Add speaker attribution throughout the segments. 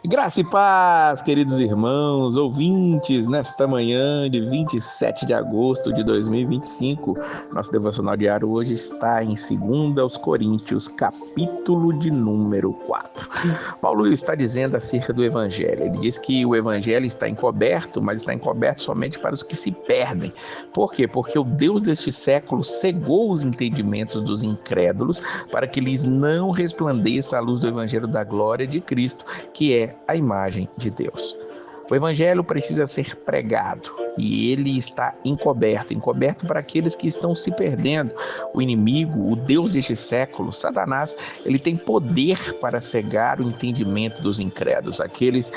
Speaker 1: Graça e paz, queridos irmãos, ouvintes, nesta manhã de 27 de agosto de 2025. Nosso devocional diário hoje está em 2 Coríntios, capítulo de número 4. Paulo está dizendo acerca do Evangelho. Ele diz que o Evangelho está encoberto, mas está encoberto somente para os que se perdem. Por quê? Porque o Deus deste século cegou os entendimentos dos incrédulos para que lhes não resplandeça a luz do Evangelho da glória de Cristo, que é a imagem de Deus. O evangelho precisa ser pregado e ele está encoberto para aqueles que estão se perdendo. O inimigo, o Deus deste século, Satanás, ele tem poder para cegar o entendimento dos incrédulos. Aqueles,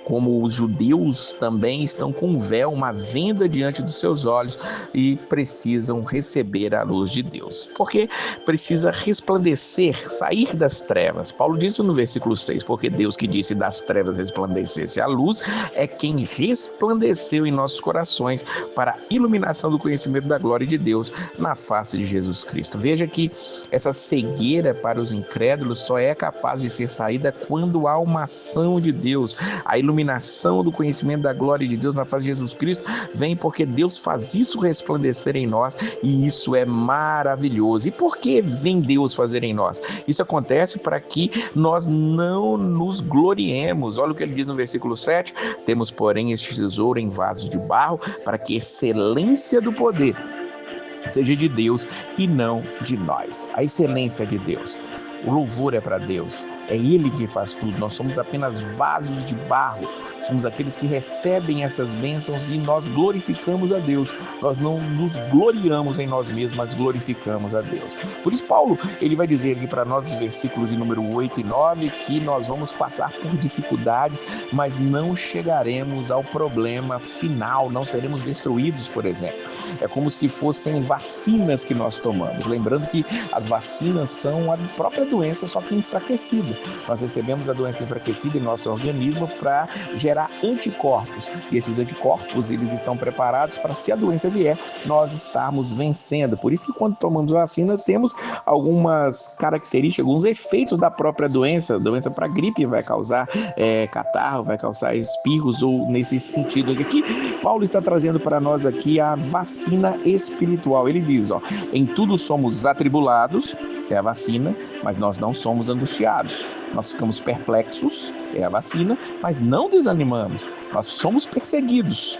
Speaker 1: como os judeus, também estão com um véu, uma venda diante dos seus olhos e precisam receber a luz de Deus. Porque precisa resplandecer, sair das trevas. Paulo disse no versículo 6, porque Deus que disse das trevas resplandecesse a luz, é quem resplandeceu em nossos corações para a iluminação do conhecimento da glória de Deus na face de Jesus Cristo. Veja que essa cegueira para os incrédulos só é capaz de ser saída quando há uma ação de Deus. A iluminação do conhecimento da glória de Deus na face de Jesus Cristo vem porque Deus faz isso resplandecer em nós e isso é maravilhoso. E por que vem Deus fazer em nós? Isso acontece para que nós não nos gloriemos. Olha o que ele diz no versículo 7, temos, porém, este tesouro em vasos de barro, para que a excelência do poder seja de Deus e não de nós. A excelência de Deus. O louvor é para Deus. É Ele que faz tudo. Nós somos apenas vasos de barro. Somos aqueles que recebem essas bênçãos e nós glorificamos a Deus. Nós não nos gloriamos em nós mesmos, mas glorificamos a Deus. Por isso, Paulo, ele vai dizer aqui para nós, nos versículos de número 8 e 9, que nós vamos passar por dificuldades, mas não chegaremos ao problema final. Não seremos destruídos, por exemplo. É como se fossem vacinas que nós tomamos. Lembrando que as vacinas são a própria doença, só que enfraquecida. Nós recebemos a doença enfraquecida em nosso organismo para gerar anticorpos. E esses anticorpos, eles estão preparados para, se a doença vier, nós estarmos vencendo. Por isso que quando tomamos vacina, temos algumas características, alguns efeitos da própria doença. A doença para gripe vai causar catarro, vai causar espirros, ou nesse sentido aqui. Paulo está trazendo para nós aqui a vacina espiritual. Ele diz, em tudo somos atribulados, é a vacina, mas nós não somos angustiados. Nós ficamos perplexos, é a vacina, mas não desanimamos. Nós somos perseguidos,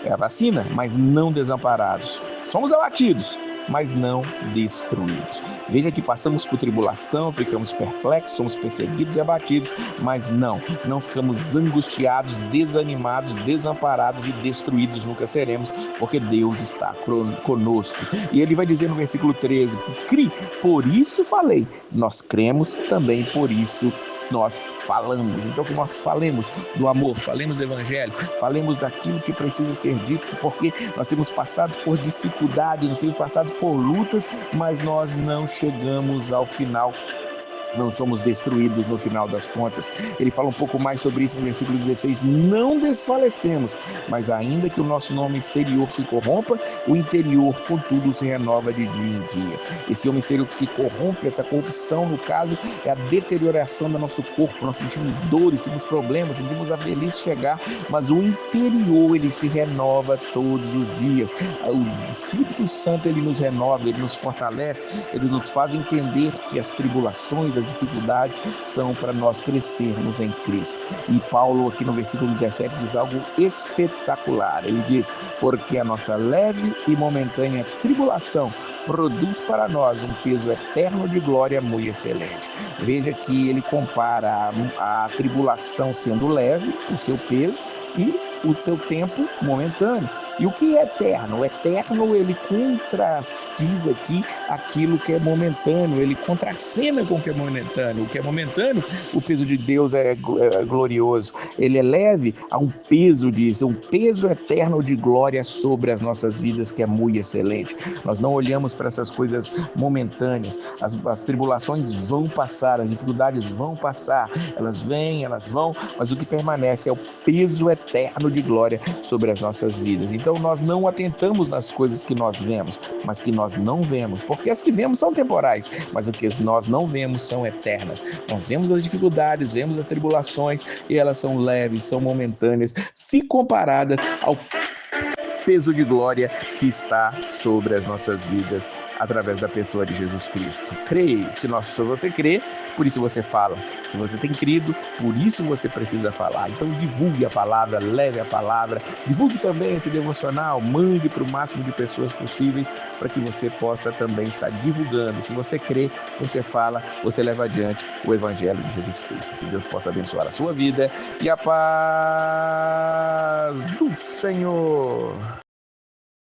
Speaker 1: é a vacina, mas não desamparados. Somos abatidos, mas não destruídos. Veja que passamos por tribulação, ficamos perplexos, somos perseguidos e abatidos, mas não ficamos angustiados, desanimados, desamparados e destruídos nunca seremos, porque Deus está conosco. E ele vai dizer no versículo 13, por isso falei, nós cremos também, por isso nós falamos. Então que nós falemos do amor, falemos do evangelho, falemos daquilo que precisa ser dito, porque nós temos passado por dificuldades, nós temos passado por lutas, mas nós não chegamos ao final. Não somos destruídos no final das contas. Ele fala um pouco mais sobre isso no versículo 16. Não desfalecemos, mas ainda que o nosso nome exterior se corrompa, o interior, contudo, se renova de dia em dia. Esse homem exterior que se corrompe, essa corrupção, no caso, é a deterioração do nosso corpo. Nós sentimos dores, temos problemas, sentimos a velhice chegar, mas o interior, ele se renova todos os dias. O Espírito Santo, ele nos renova, ele nos fortalece, ele nos faz entender que as tribulações, as dificuldades são para nós crescermos em Cristo. E Paulo aqui no versículo 17 diz algo espetacular. Ele diz, porque a nossa leve e momentânea tribulação produz para nós um peso eterno de glória muito excelente. Veja que ele compara a tribulação sendo leve, o seu peso, e o seu tempo momentâneo. E o que é eterno? O eterno, ele contradiz aqui aquilo que é momentâneo, ele contracena com o que é momentâneo. O que é momentâneo, o peso de Deus é glorioso. Ele é leve, há um peso disso, um peso eterno de glória sobre as nossas vidas, que é muito excelente. Nós não olhamos para essas coisas momentâneas. As tribulações vão passar, as dificuldades vão passar, elas vêm, elas vão, mas o que permanece é o peso eterno peso de glória sobre as nossas vidas. Então nós não atentamos nas coisas que nós vemos, mas que nós não vemos, porque as que vemos são temporais, mas o que nós não vemos são eternas. Nós vemos as dificuldades, vemos as tribulações e elas são leves, são momentâneas, se comparadas ao peso de glória que está sobre as nossas vidas através da pessoa de Jesus Cristo. Creia, se você crê, por isso você fala. Se você tem crido, por isso você precisa falar. Então divulgue a palavra, leve a palavra, divulgue também esse devocional, mande para o máximo de pessoas possíveis para que você possa também estar divulgando. Se você crê, você fala, você leva adiante o Evangelho de Jesus Cristo. Que Deus possa abençoar a sua vida e a paz do Senhor.